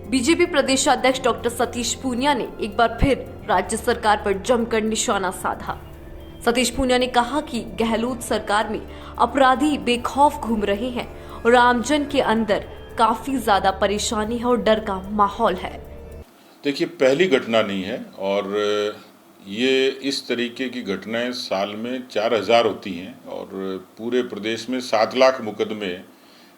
BJP प्रदेशाध्यक्ष doctor Satish Poonia ने एक बार फिर राज्य सरकार पर जमकर निशाना साधा। सतीश पूनिया ने कहा कि गहलोत सरकार में अपराधी बेखौफ घूम रहे हैं और आमजन के अंदर काफी ज्यादा परेशानी है और डर का माहौल है। देखिए, पहली घटना नहीं है और ये इस तरीके की घटनाएं साल में 4000 होती हैं और पूरे प्रदेश में 7 लाख मुकदमे,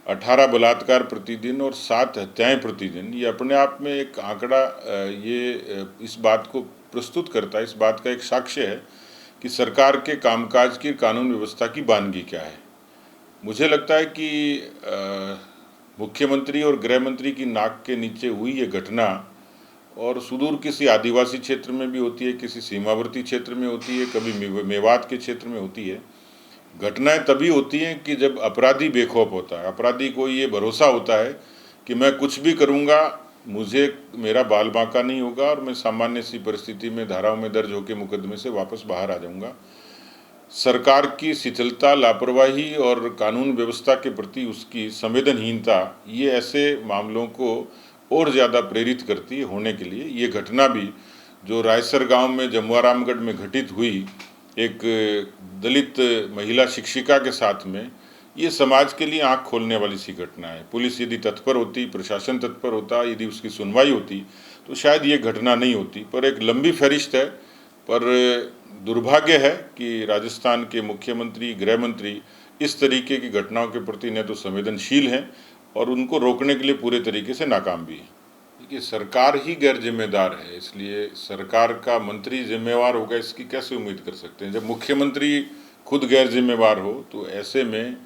18 बलात्कार प्रतिदिन और 7 हत्याएं प्रतिदिन, ये अपने आप में एक आंकड़ा इस बात को प्रस्तुत करता है, इस बात का एक साक्ष्य है कि सरकार के कामकाज की, कानून व्यवस्था की वानगी क्या है। मुझे लगता है कि मुख्यमंत्री और गृह मंत्री की नाक के नीचे हुई ये घटना और सुदूर किसी आदिवासी क्षेत्र में भी होती है, किसी सीमावर्ती क्षेत्र में होती है, कभी मेवात के क्षेत्र में होती है। घटनाएं तभी होती हैं कि जब अपराधी बेखौफ होता है, अपराधी को ये भरोसा होता है कि मैं कुछ भी करूंगा, मेरा बाल बांका नहीं होगा और मैं सामान्य सी परिस्थिति में धाराओं में दर्ज होकर मुकदमे से वापस बाहर आ जाऊंगा। सरकार की शिथिलता, लापरवाही और कानून व्यवस्था के प्रति उसकी संवेदनहीनता, ये ऐसे मामलों को और ज़्यादा प्रेरित करती है होने के लिए। ये घटना भी जो रायसर गांव में जमुआरामगढ़ में घटित हुई एक दलित महिला शिक्षिका के साथ में, ये समाज के लिए आंख खोलने वाली सी घटना है। पुलिस यदि तत्पर होती, प्रशासन तत्पर होता, यदि उसकी सुनवाई होती तो शायद ये घटना नहीं होती। पर एक लंबी फहरिस्त है। पर दुर्भाग्य है कि राजस्थान के मुख्यमंत्री, गृह मंत्री इस तरीके की घटनाओं के प्रति न तो संवेदनशील हैं और उनको रोकने के लिए पूरे तरीके से नाकाम भी है। देखिए, सरकार ही गैर जिम्मेदार है, इसलिए सरकार का मंत्री जिम्मेवार होगा इसकी कैसे उम्मीद कर सकते हैं। जब मुख्यमंत्री खुद गैर जिम्मेवार हो तो ऐसे में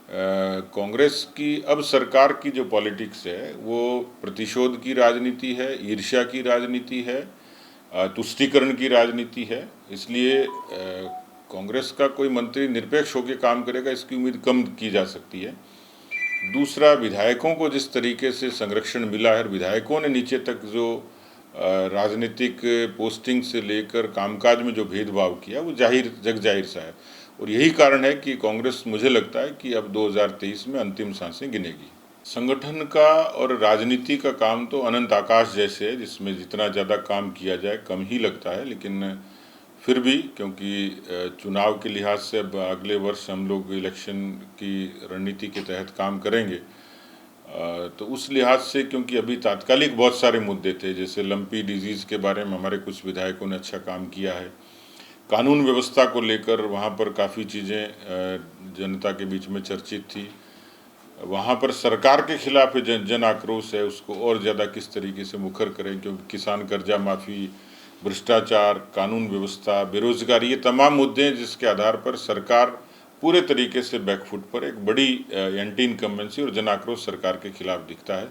कांग्रेस की अब सरकार की जो पॉलिटिक्स है वो प्रतिशोध की राजनीति है, ईर्ष्या की राजनीति है, तुष्टीकरण की राजनीति है। इसलिए कांग्रेस का कोई मंत्री निरपेक्ष होकर काम करेगा इसकी उम्मीद कम की जा सकती है। दूसरा, विधायकों को जिस तरीके से संरक्षण मिला है, विधायकों ने नीचे तक जो राजनीतिक पोस्टिंग से लेकर कामकाज में जो भेदभाव किया वो जग जाहिर सा है और यही कारण है कि कांग्रेस, मुझे लगता है कि अब 2023 में अंतिम सांसें गिनेगी। संगठन का और राजनीति का काम तो अनंत आकाश जैसे है, जिसमें जितना ज़्यादा काम किया जाए कम ही लगता है। लेकिन फिर भी क्योंकि चुनाव के लिहाज से अब अगले वर्ष हम लोग इलेक्शन की रणनीति के तहत काम करेंगे, तो उस लिहाज से क्योंकि अभी तात्कालिक बहुत सारे मुद्दे थे, जैसे लंपी डिजीज़ के बारे में हमारे कुछ विधायकों ने अच्छा काम किया है। कानून व्यवस्था को लेकर वहाँ पर काफ़ी चीज़ें जनता के बीच में चर्चित थी। वहाँ पर सरकार के खिलाफ जन आक्रोश है, उसको और ज़्यादा किस तरीके से मुखर करें, क्योंकि किसान कर्जा माफ़ी, भ्रष्टाचार, कानून व्यवस्था, बेरोजगारी, ये तमाम मुद्दे हैं जिसके आधार पर सरकार पूरे तरीके से बैकफुट पर, एक बड़ी एंटी इनकम्बेंसी और जन आक्रोश सरकार के खिलाफ दिखता है।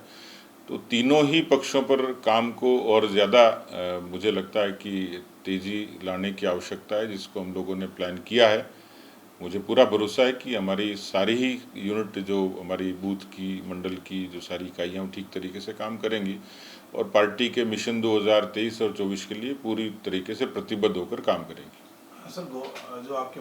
तो तीनों ही पक्षों पर काम को और ज़्यादा मुझे लगता है कि तेज़ी लाने की आवश्यकता है, जिसको हम लोगों ने प्लान किया है। मुझे पूरा भरोसा है कि हमारी सारी ही यूनिट, जो हमारी बूथ की, मंडल की जो सारी इकाइयाँ ठीक तरीके से काम करेंगी और पार्टी के मिशन 2023 और 24 के लिए पूरी तरीके से प्रतिबद्ध होकर काम करेंगी। सर, जो आपके